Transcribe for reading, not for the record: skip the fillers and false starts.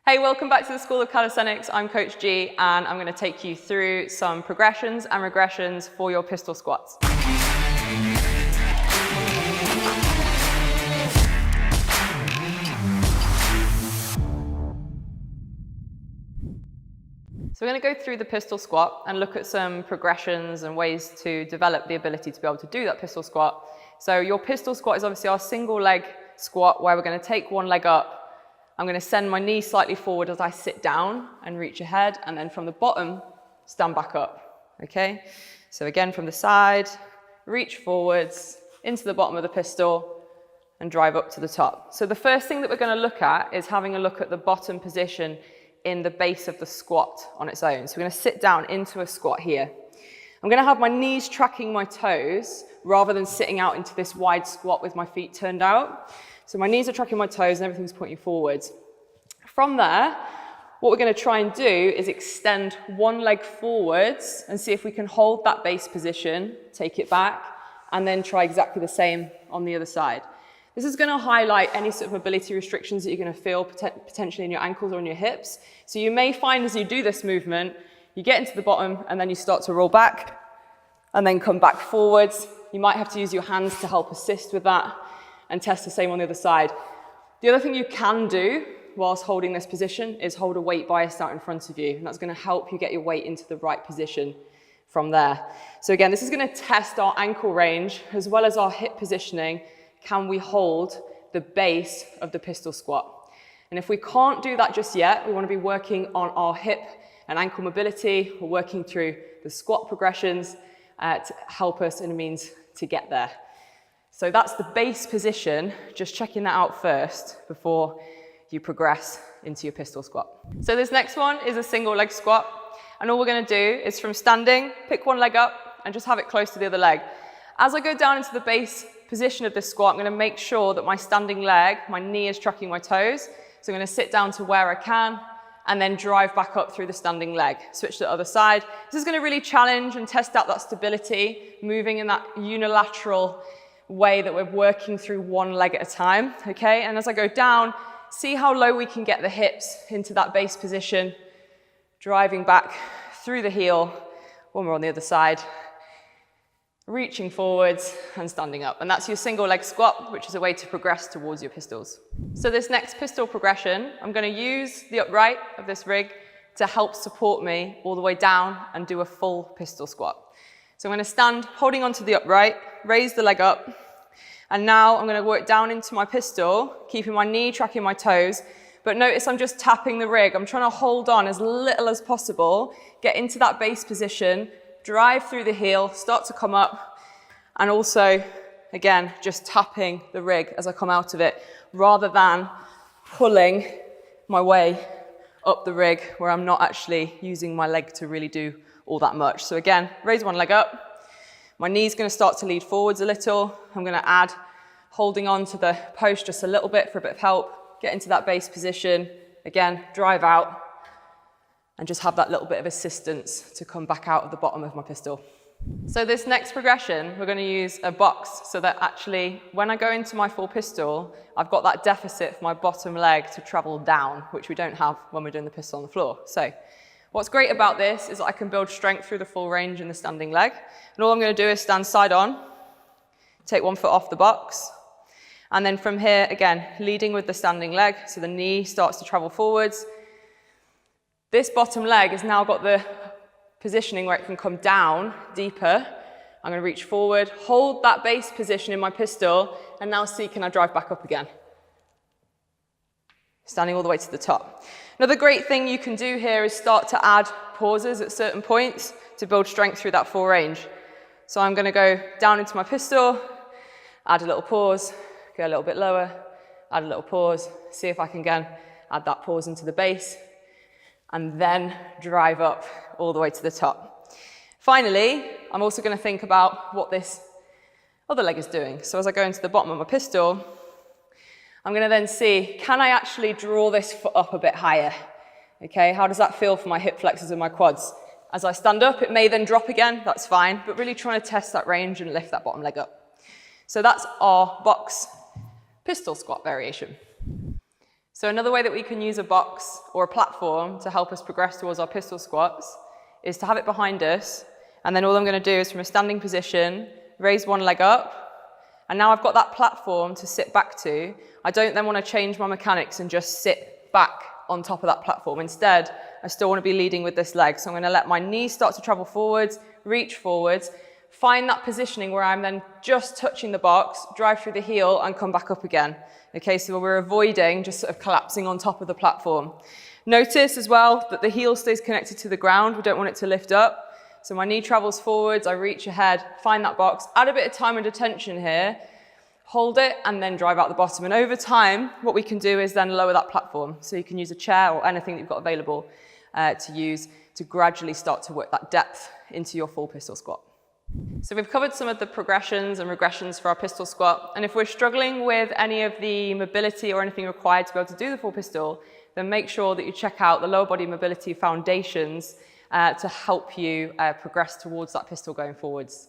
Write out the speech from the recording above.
Hey, welcome back to the School of Calisthenics. I'm Coach G, and I'm going to take you through some progressions and regressions for your pistol squats. So we're going to go through the pistol squat and look at some progressions and ways to develop the ability to be able to do that pistol squat. So your pistol squat is obviously our single leg squat where we're going to take one leg up. I'm going to send my knee slightly forward as I sit down and reach ahead, and then from the bottom, stand back up, okay? So again, from the side, reach forwards into the bottom of the pistol and drive up to the top. So the first thing that we're going to look at is having a look at the bottom position in the base of the squat on its own. So we're going to sit down into a squat here. I'm going to have my knees tracking my toes rather than sitting out into this wide squat with my feet turned out. So my knees are tracking my toes and everything's pointing forwards. From there, what we're going to try and do is extend one leg forwards and see if we can hold that base position, take it back, and then try exactly the same on the other side. This is going to highlight any sort of mobility restrictions that you're going to feel potentially in your ankles or in your hips. So you may find as you do this movement, you get into the bottom and then you start to roll back and then come back forwards. You might have to use your hands to help assist with that and test the same on the other side. The other thing you can do whilst holding this position is hold a weight bias out in front of you, and that's going to help you get your weight into the right position from there. So again, this is going to test our ankle range as well as our hip positioning. Can we hold the base of the pistol squat? And if we can't do that just yet, we want to be working on our hip and ankle mobility. We're working through the squat progressions to help us in a means to get there. So that's the base position, just checking that out first before you progress into your pistol squat. So this next one is a single leg squat. And all we're going to do is from standing, pick one leg up and just have it close to the other leg. As I go down into the base position of this squat, I'm going to make sure that my standing leg, my knee is tracking my toes. So I'm going to sit down to where I can and then drive back up through the standing leg. Switch to the other side. This is going to really challenge and test out that stability, moving in that unilateral way that we're working through one leg at a time, okay? And as I go down, see how low we can get the hips into that base position, driving back through the heel when we're on the other side, reaching forwards and standing up. And that's your single leg squat, which is a way to progress towards your pistols. So this next pistol progression, I'm going to use the upright of this rig to help support me all the way down and do a full pistol squat. So I'm going to stand holding onto the upright, raise the leg up, and now I'm going to work down into my pistol, keeping my knee tracking my toes. But notice I'm just tapping the rig. I'm trying to hold on as little as possible, get into that base position, drive through the heel, start to come up, and also, again, just tapping the rig as I come out of it, rather than pulling my way up the rig where I'm not actually using my leg to really do all that much. So again, raise one leg up. My knee's going to start to lead forwards a little. I'm going to add holding on to the post just a little bit for a bit of help. Get into that base position. Again, drive out and just have that little bit of assistance to come back out of the bottom of my pistol. So this next progression, we're going to use a box so that actually when I go into my full pistol, I've got that deficit for my bottom leg to travel down, which we don't have when we're doing the pistol on the floor. So what's great about this is that I can build strength through the full range in the standing leg. And all I'm going to do is stand side on, take one foot off the box, and then from here, again, leading with the standing leg, so the knee starts to travel forwards. This bottom leg has now got the positioning where it can come down deeper. I'm going to reach forward, hold that base position in my pistol, and now see, can I drive back up again? Standing all the way to the top. Another great thing you can do here is start to add pauses at certain points to build strength through that full range. So I'm going to go down into my pistol, add a little pause, go a little bit lower, add a little pause, see if I can again add that pause into the base, and then drive up all the way to the top. Finally, I'm also going to think about what this other leg is doing. So as I go into the bottom of my pistol, I'm going to then see, can I actually draw this foot up a bit higher? Okay, how does that feel for my hip flexors and my quads? As I stand up, it may then drop again, that's fine, but really trying to test that range and lift that bottom leg up. So that's our box pistol squat variation. So another way that we can use a box or a platform to help us progress towards our pistol squats is to have it behind us, and then all I'm going to do is from a standing position, raise one leg up, and now I've got that platform to sit back to. I don't then want to change my mechanics and just sit back on top of that platform. Instead, I still want to be leading with this leg. So I'm going to let my knees start to travel forwards, reach forwards, find that positioning where I'm then just touching the box, drive through the heel and come back up again. Okay, so we're avoiding just sort of collapsing on top of the platform. Notice as well that the heel stays connected to the ground. We don't want it to lift up. So my knee travels forwards, I reach ahead, find that box, add a bit of time and attention here, hold it and then drive out the bottom. And over time, what we can do is then lower that platform. So you can use a chair or anything that you've got available to use to gradually start to work that depth into your full pistol squat. So we've covered some of the progressions and regressions for our pistol squat. And if we're struggling with any of the mobility or anything required to be able to do the full pistol, then make sure that you check out the lower body mobility foundations to help you progress towards that pistol going forwards.